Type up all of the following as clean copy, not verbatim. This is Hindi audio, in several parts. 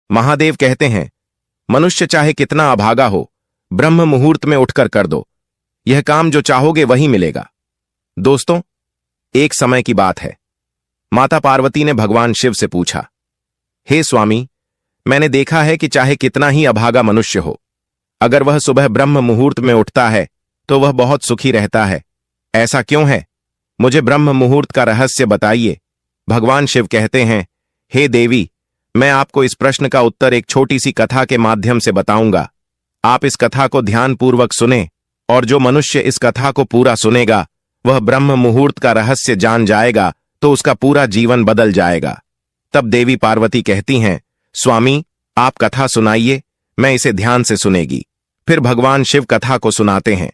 महादेव कहते हैं, मनुष्य चाहे कितना अभागा हो, ब्रह्म मुहूर्त में उठकर कर दो, यह काम जो चाहोगे वही मिलेगा। दोस्तों, एक समय की बात है। माता पार्वती ने भगवान शिव से पूछा, हे स्वामी, मैंने देखा है कि चाहे कितना ही अभागा मनुष्य हो, अगर वह सुबह ब्रह्म मुहूर्त में उठता है तो वह बहुत सुखी रहता है। ऐसा क्यों है? मुझे ब्रह्म मुहूर्त का रहस्य बताइए। भगवान शिव कहते हैं, हे देवी, मैं आपको इस प्रश्न का उत्तर एक छोटी सी कथा के माध्यम से बताऊंगा। आप इस कथा को ध्यानपूर्वक सुने, और जो मनुष्य इस कथा को पूरा सुनेगा वह ब्रह्म मुहूर्त का रहस्य जान जाएगा तो उसका पूरा जीवन बदल जाएगा। तब देवी पार्वती कहती हैं, स्वामी, आप कथा सुनाइए, मैं इसे ध्यान से सुनेगी। फिर भगवान शिव कथा को सुनाते हैं।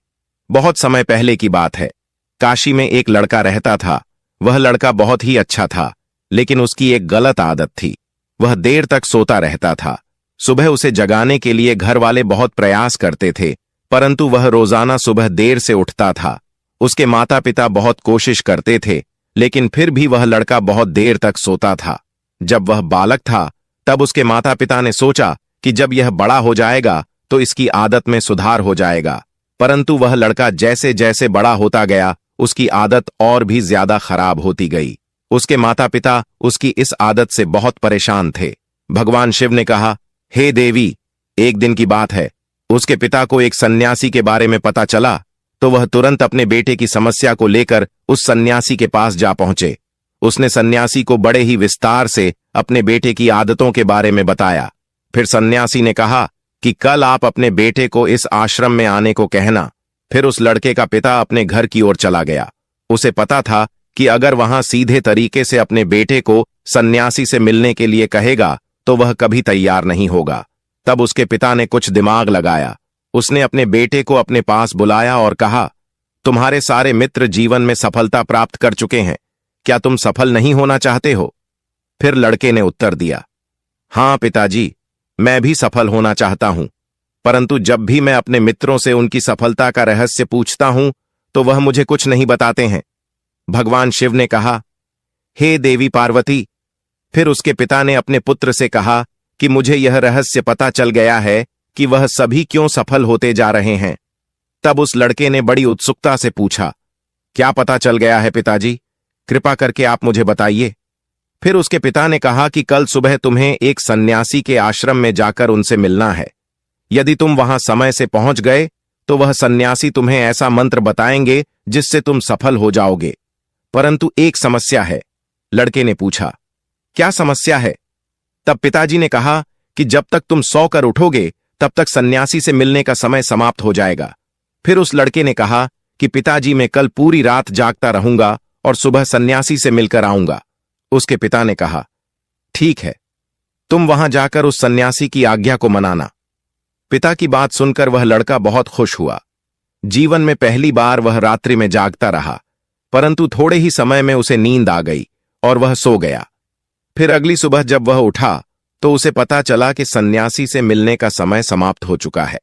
बहुत समय पहले की बात है। काशी में एक लड़का रहता था। वह लड़का बहुत ही अच्छा था, लेकिन उसकी एक गलत आदत थी। वह देर तक सोता रहता था। सुबह उसे जगाने के लिए घर वाले बहुत प्रयास करते थे, परंतु वह रोजाना सुबह देर से उठता था। उसके माता पिता बहुत कोशिश करते थे, लेकिन फिर भी वह लड़का बहुत देर तक सोता था। जब वह बालक था, तब उसके माता पिता ने सोचा कि जब यह बड़ा हो जाएगा तो इसकी आदत में सुधार हो जाएगा। परंतु वह लड़का जैसे जैसे बड़ा होता गया, उसकी आदत और भी ज्यादा खराब होती गई। उसके माता पिता उसकी इस आदत से बहुत परेशान थे। भगवान शिव ने कहा, हे देवी, एक दिन की बात है, उसके पिता को एक सन्यासी के बारे में पता चला तो वह तुरंत अपने बेटे की समस्या को लेकर उस सन्यासी के पास जा पहुंचे। उसने सन्यासी को बड़े ही विस्तार से अपने बेटे की आदतों के बारे में बताया। फिर सन्यासी ने कहा कि कल आप अपने बेटे को इस आश्रम में आने को कहना। फिर उस लड़के का पिता अपने घर की ओर चला गया। उसे पता था कि अगर वहां सीधे तरीके से अपने बेटे को सन्यासी से मिलने के लिए कहेगा तो वह कभी तैयार नहीं होगा। तब उसके पिता ने कुछ दिमाग लगाया। उसने अपने बेटे को अपने पास बुलाया और कहा, तुम्हारे सारे मित्र जीवन में सफलता प्राप्त कर चुके हैं, क्या तुम सफल नहीं होना चाहते हो? फिर लड़के ने उत्तर दिया, हां पिताजी, मैं भी सफल होना चाहता हूं, परंतु जब भी मैं अपने मित्रों से उनकी सफलता का रहस्य पूछता हूं तो वह मुझे कुछ नहीं बताते हैं। भगवान शिव ने कहा, हे देवी पार्वती। फिर उसके पिता ने अपने पुत्र से कहा कि मुझे यह रहस्य पता चल गया है कि वह सभी क्यों सफल होते जा रहे हैं। तब उस लड़के ने बड़ी उत्सुकता से पूछा, क्या पता चल गया है पिताजी? कृपा करके आप मुझे बताइए। फिर उसके पिता ने कहा कि कल सुबह तुम्हें एक सन्यासी के आश्रम में जाकर उनसे मिलना है। यदि तुम वहां समय से पहुंच गए तो वह सन्यासी तुम्हें ऐसा मंत्र बताएंगे जिससे तुम सफल हो जाओगे। परंतु एक समस्या है। लड़के ने पूछा, क्या समस्या है? तब पिताजी ने कहा कि जब तक तुम सो कर उठोगे तब तक सन्यासी से मिलने का समय समाप्त हो जाएगा। फिर उस लड़के ने कहा कि पिताजी, मैं कल पूरी रात जागता रहूंगा और सुबह सन्यासी से मिलकर आऊंगा। उसके पिता ने कहा, ठीक है, तुम वहां जाकर उस सन्यासी की आज्ञा को मनाना। पिता की बात सुनकर वह लड़का बहुत खुश हुआ। जीवन में पहली बार वह रात्रि में जागता रहा, परंतु थोड़े ही समय में उसे नींद आ गई और वह सो गया। फिर अगली सुबह जब वह उठा तो उसे पता चला कि सन्यासी से मिलने का समय समाप्त हो चुका है।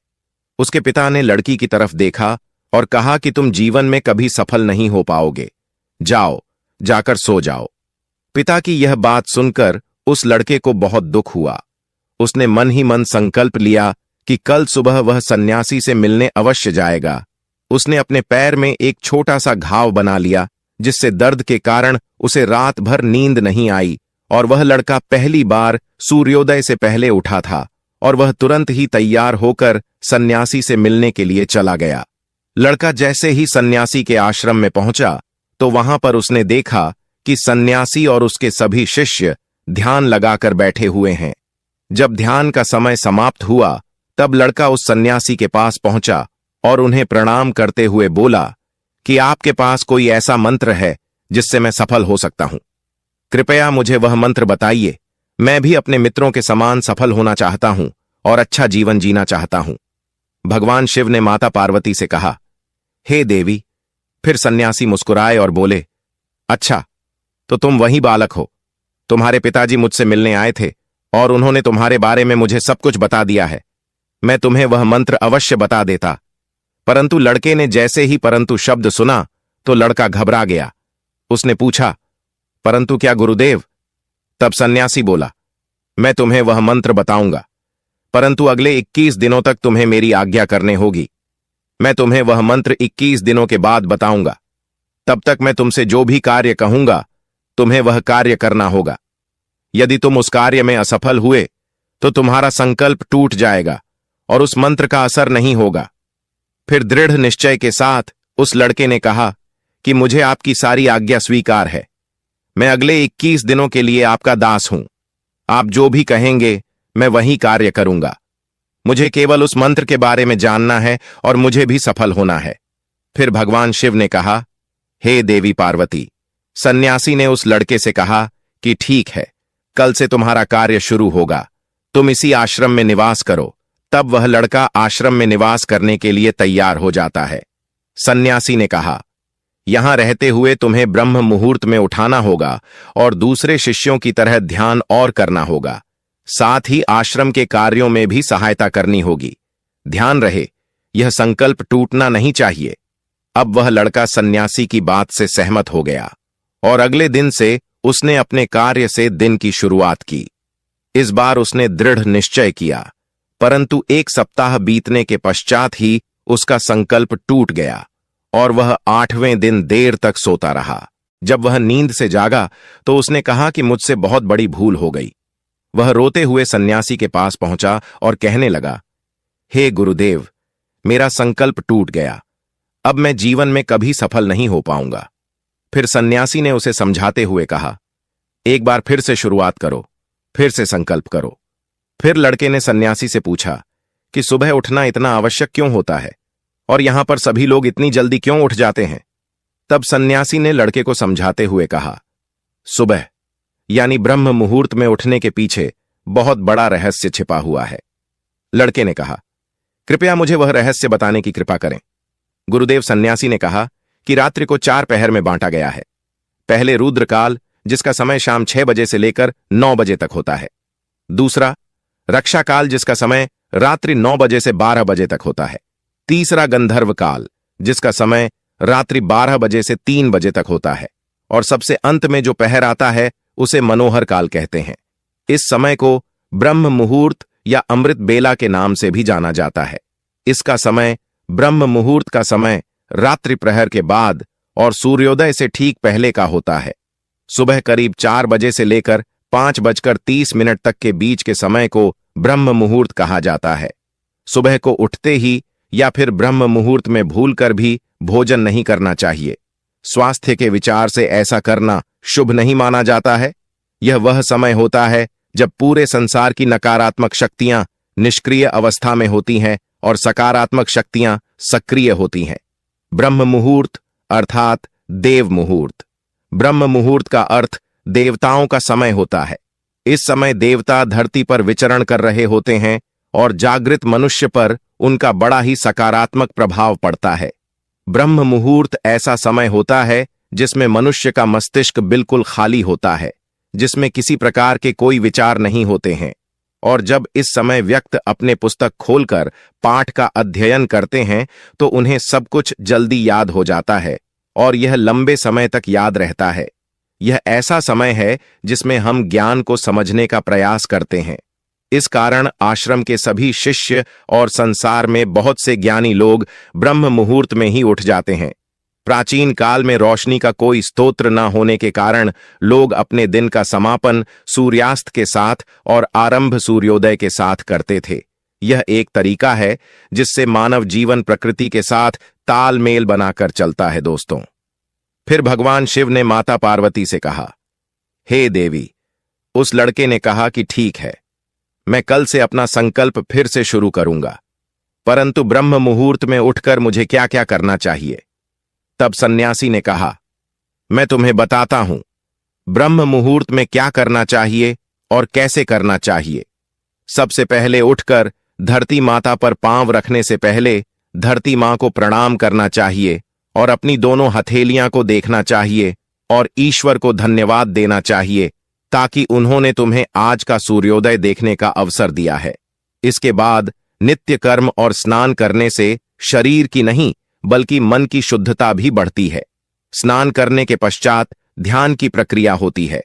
उसके पिता ने लड़की की तरफ देखा और कहा कि तुम जीवन में कभी सफल नहीं हो पाओगे, जाओ, जाकर सो जाओ। पिता की यह बात सुनकर उस लड़के को बहुत दुख हुआ। उसने मन ही मन संकल्प लिया कि कल सुबह वह सन्यासी से मिलने अवश्य जाएगा। उसने अपने पैर में एक छोटा सा घाव बना लिया, जिससे दर्द के कारण उसे रात भर नींद नहीं आई, और वह लड़का पहली बार सूर्योदय से पहले उठा था और वह तुरंत ही तैयार होकर सन्यासी से मिलने के लिए चला गया। लड़का जैसे ही सन्यासी के आश्रम में पहुंचा तो वहां पर उसने देखा कि सन्यासी और उसके सभी शिष्य ध्यान लगाकर बैठे हुए हैं। जब ध्यान का समय समाप्त हुआ तब लड़का उस सन्यासी के पास पहुंचा और उन्हें प्रणाम करते हुए बोला कि आपके पास कोई ऐसा मंत्र है जिससे मैं सफल हो सकता हूं? कृपया मुझे वह मंत्र बताइए। मैं भी अपने मित्रों के समान सफल होना चाहता हूं और अच्छा जीवन जीना चाहता हूं। भगवान शिव ने माता पार्वती से कहा, हे देवी। फिर सन्यासी मुस्कुराए और बोले, अच्छा, तो तुम वही बालक हो। तुम्हारे पिताजी मुझसे मिलने आए थे और उन्होंने तुम्हारे बारे में मुझे सब कुछ बता दिया है। मैं तुम्हें वह मंत्र अवश्य बता देता। परंतु लड़के ने जैसे ही परंतु शब्द सुना तो लड़का घबरा गया। उसने पूछा, परंतु क्या गुरुदेव? तब सन्यासी बोला, मैं तुम्हें वह मंत्र बताऊंगा, परंतु अगले 21 दिनों तक तुम्हें मेरी आज्ञा करने होगी। मैं तुम्हें वह मंत्र 21 दिनों के बाद बताऊंगा। तब तक मैं तुमसे जो भी कार्य कहूंगा तुम्हें वह कार्य करना होगा। यदि तुम उस कार्य में असफल हुए तो तुम्हारा संकल्प टूट जाएगा और उस मंत्र का असर नहीं होगा। फिर दृढ़ निश्चय के साथ उस लड़के ने कहा कि मुझे आपकी सारी आज्ञा स्वीकार है। मैं अगले 21 दिनों के लिए आपका दास हूं। आप जो भी कहेंगे मैं वही कार्य करूंगा। मुझे केवल उस मंत्र के बारे में जानना है और मुझे भी सफल होना है। फिर भगवान शिव ने कहा, हे देवी पार्वती। सन्यासी ने उस लड़के से कहा कि ठीक है, कल से तुम्हारा कार्य शुरू होगा। तुम इसी आश्रम में निवास करो। तब वह लड़का आश्रम में निवास करने के लिए तैयार हो जाता है। सन्यासी ने कहा, यहां रहते हुए तुम्हें ब्रह्म मुहूर्त में उठाना होगा और दूसरे शिष्यों की तरह ध्यान और करना होगा। साथ ही आश्रम के कार्यों में भी सहायता करनी होगी। ध्यान रहे, यह संकल्प टूटना नहीं चाहिए। अब वह लड़का सन्यासी की बात से सहमत हो गया और अगले दिन से उसने अपने कार्य से दिन की शुरुआत की। इस बार उसने दृढ़ निश्चय किया, परंतु 1 सप्ताह बीतने के पश्चात ही उसका संकल्प टूट गया और वह 8वें दिन देर तक सोता रहा। जब वह नींद से जागा तो उसने कहा कि मुझसे बहुत बड़ी भूल हो गई। वह रोते हुए सन्यासी के पास पहुंचा और कहने लगा, हे गुरुदेव, मेरा संकल्प टूट गया। अब मैं जीवन में कभी सफल नहीं हो पाऊंगा। फिर सन्यासी ने उसे समझाते हुए कहा, एक बार फिर से शुरुआत करो, फिर से संकल्प करो। फिर लड़के ने सन्यासी से पूछा कि सुबह उठना इतना आवश्यक क्यों होता है और यहां पर सभी लोग इतनी जल्दी क्यों उठ जाते हैं। तब सन्यासी ने लड़के को समझाते हुए कहा, सुबह यानी ब्रह्म मुहूर्त में उठने के पीछे बहुत बड़ा रहस्य छिपा हुआ है। लड़के ने कहा, कृपया मुझे वह रहस्य बताने की कृपा करें। गुरुदेव, सन्यासी ने कहा कि रात्रि को 4 पहर में बांटा गया है। पहले रुद्रकाल, जिसका समय शाम 6 बजे से लेकर 9 बजे तक होता है। दूसरा रक्षा काल, जिसका समय रात्रि 9 बजे से 12 बजे तक होता है। तीसरा गंधर्व काल, जिसका समय रात्रि 12 बजे से 3 बजे तक होता है। और सबसे अंत में जो पहर आता है उसे मनोहर काल कहते हैं। इस समय को ब्रह्म मुहूर्त या अमृत बेला के नाम से भी जाना जाता है। इसका समय ब्रह्म मुहूर्त का समय रात्रि प्रहर के बाद और सूर्योदय से ठीक पहले का होता है। सुबह करीब 4 बजे से लेकर 5:30 तक के बीच के समय को ब्रह्म मुहूर्त कहा जाता है। सुबह को उठते ही या फिर ब्रह्म मुहूर्त में भूलकर भी भोजन नहीं करना चाहिए। स्वास्थ्य के विचार से ऐसा करना शुभ नहीं माना जाता है। यह वह समय होता है जब पूरे संसार की नकारात्मक शक्तियां निष्क्रिय अवस्था में होती हैं और सकारात्मक शक्तियां सक्रिय होती हैं। ब्रह्म मुहूर्त अर्थात देव मुहूर्त। ब्रह्म मुहूर्त का अर्थ देवताओं का समय होता है। इस समय देवता धरती पर विचरण कर रहे होते हैं और जागृत मनुष्य पर उनका बड़ा ही सकारात्मक प्रभाव पड़ता है। ब्रह्म मुहूर्त ऐसा समय होता है जिसमें मनुष्य का मस्तिष्क बिल्कुल खाली होता है, जिसमें किसी प्रकार के कोई विचार नहीं होते हैं। और जब इस समय व्यक्ति अपने पुस्तक खोलकर पाठ का अध्ययन करते हैं तो उन्हें सब कुछ जल्दी याद हो जाता है और यह लंबे समय तक याद रहता है। यह ऐसा समय है जिसमें हम ज्ञान को समझने का प्रयास करते हैं। इस कारण आश्रम के सभी शिष्य और संसार में बहुत से ज्ञानी लोग ब्रह्म मुहूर्त में ही उठ जाते हैं। प्राचीन काल में रोशनी का कोई स्तोत्र न होने के कारण लोग अपने दिन का समापन सूर्यास्त के साथ और आरंभ सूर्योदय के साथ करते थे। यह एक तरीका है जिससे मानव जीवन प्रकृति के साथ तालमेल बनाकर चलता है। दोस्तों, फिर भगवान शिव ने माता पार्वती से कहा, हे देवी। उस लड़के ने कहा कि ठीक है, मैं कल से अपना संकल्प फिर से शुरू करूंगा, परंतु ब्रह्म मुहूर्त में उठकर मुझे क्या क्या करना चाहिए। तब सन्यासी ने कहा, मैं तुम्हें बताता हूं ब्रह्म मुहूर्त में क्या करना चाहिए और कैसे करना चाहिए। सबसे पहले उठकर धरती माता पर पांव रखने से पहले धरती मां को प्रणाम करना चाहिए और अपनी दोनों हथेलियां को देखना चाहिए और ईश्वर को धन्यवाद देना चाहिए ताकि उन्होंने तुम्हें आज का सूर्योदय देखने का अवसर दिया है। इसके बाद नित्य कर्म और स्नान करने से शरीर की नहीं बल्कि मन की शुद्धता भी बढ़ती है। स्नान करने के पश्चात ध्यान की प्रक्रिया होती है।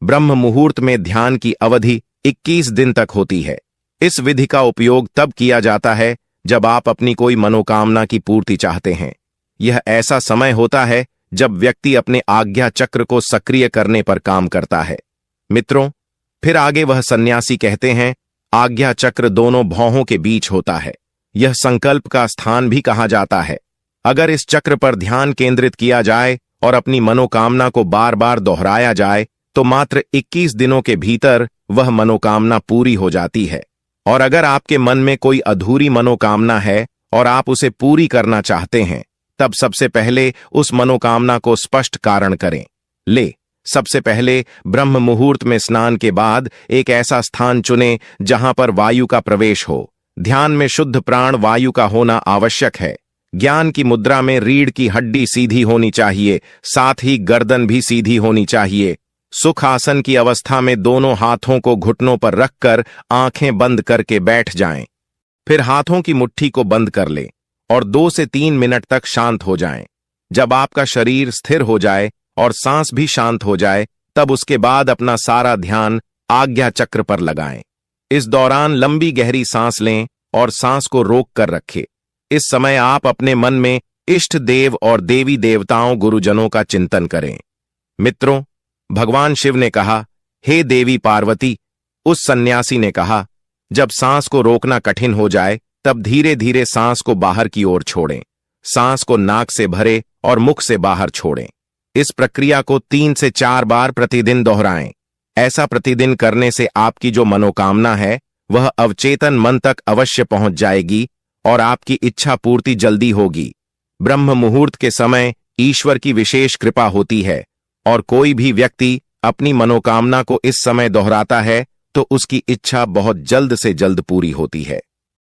ब्रह्म मुहूर्त में ध्यान की अवधि 21 दिन तक होती है। इस विधि का उपयोग तब किया जाता है जब आप अपनी कोई मनोकामना की पूर्ति चाहते हैं। यह ऐसा समय होता है जब व्यक्ति अपने आज्ञा चक्र को सक्रिय करने पर काम करता है। मित्रों, फिर आगे वह सन्यासी कहते हैं, आज्ञा चक्र दोनों भौहों के बीच होता है। यह संकल्प का स्थान भी कहा जाता है। अगर इस चक्र पर ध्यान केंद्रित किया जाए और अपनी मनोकामना को बार बार दोहराया जाए तो मात्र 21 दिनों के भीतर वह मनोकामना पूरी हो जाती है। और अगर आपके मन में कोई अधूरी मनोकामना है और आप उसे पूरी करना चाहते हैं, तब सबसे पहले उस मनोकामना को स्पष्ट कारण करें। सबसे पहले ब्रह्म मुहूर्त में स्नान के बाद एक ऐसा स्थान चुनें जहां पर वायु का प्रवेश हो। ध्यान में शुद्ध प्राण वायु का होना आवश्यक है। ज्ञान की मुद्रा में रीढ़ की हड्डी सीधी होनी चाहिए, साथ ही गर्दन भी सीधी होनी चाहिए। सुख आसन की अवस्था में दोनों हाथों को घुटनों पर रखकर आंखें बंद करके बैठ जाएं। फिर हाथों की मुट्ठी को बंद कर लें और 2 से 3 मिनट तक शांत हो जाएं। जब आपका शरीर स्थिर हो जाए और सांस भी शांत हो जाए, तब उसके बाद अपना सारा ध्यान आज्ञा चक्र पर लगाएं। इस दौरान लंबी गहरी सांस लें और सांस को रोक कर रखें। इस समय आप अपने मन में इष्ट देव और देवी देवताओं गुरुजनों का चिंतन करें। मित्रों, भगवान शिव ने कहा, हे देवी पार्वती। उस सन्यासी ने कहा, जब सांस को रोकना कठिन हो जाए तब धीरे धीरे सांस को बाहर की ओर छोड़ें। सांस को नाक से भरे और मुख से बाहर छोड़ें। इस प्रक्रिया को 3 से 4 बार प्रतिदिन दोहराएं। ऐसा प्रतिदिन करने से आपकी जो मनोकामना है वह अवचेतन मन तक अवश्य पहुंच जाएगी और आपकी इच्छा पूर्ति जल्दी होगी। ब्रह्म मुहूर्त के समय ईश्वर की विशेष कृपा होती है और कोई भी व्यक्ति अपनी मनोकामना को इस समय दोहराता है तो उसकी इच्छा बहुत जल्द से जल्द पूरी होती है।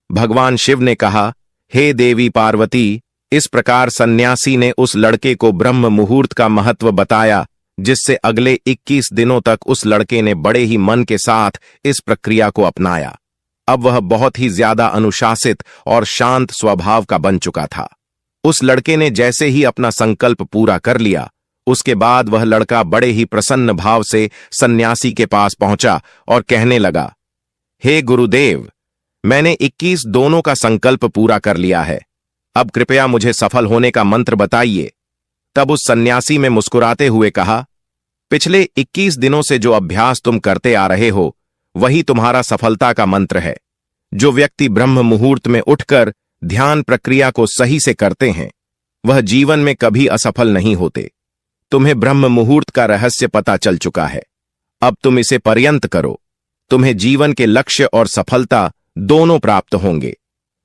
भगवान शिव ने कहा, हे देवी पार्वती। इस प्रकार सन्यासी ने उस लड़के को ब्रह्म मुहूर्त का महत्व बताया, जिससे अगले 21 दिनों तक उस लड़के ने बड़े ही मन के साथ इस प्रक्रिया को अपनाया। अब वह बहुत ही ज्यादा अनुशासित और शांत स्वभाव का बन चुका था। उस लड़के ने जैसे ही अपना संकल्प पूरा कर लिया, उसके बाद वह लड़का बड़े ही प्रसन्न भाव से सन्यासी के पास पहुंचा और कहने लगा, हे गुरुदेव, मैंने 21 दोनों का संकल्प पूरा कर लिया है। अब कृपया मुझे सफल होने का मंत्र बताइए। तब उस सन्यासी में मुस्कुराते हुए कहा, पिछले 21 दिनों से जो अभ्यास तुम करते आ रहे हो वही तुम्हारा सफलता का मंत्र है। जो व्यक्ति ब्रह्म मुहूर्त में उठकर ध्यान प्रक्रिया को सही से करते हैं वह जीवन में कभी असफल नहीं होते। तुम्हें ब्रह्म मुहूर्त का रहस्य पता चल चुका है। अब तुम इसे पर्यंत करो। तुम्हें जीवन के लक्ष्य और सफलता दोनों प्राप्त होंगे।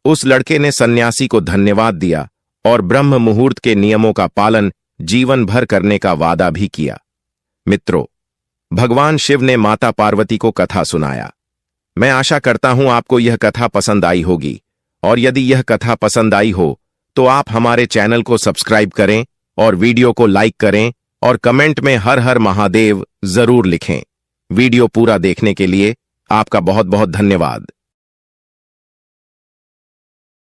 उस लड़के ने सन्यासी को धन्यवाद दिया और ब्रह्म मुहूर्त के नियमों का पालन जीवन भर करने का वादा भी किया। मित्रों, भगवान शिव ने माता पार्वती को कथा सुनाया। मैं आशा करता हूं आपको यह कथा पसंद आई होगी और यदि यह कथा पसंद आई हो तो आप हमारे चैनल को सब्सक्राइब करें और वीडियो को लाइक करें और कमेंट में हर हर महादेव जरूर लिखें। वीडियो पूरा देखने के लिए आपका बहुत बहुत धन्यवाद।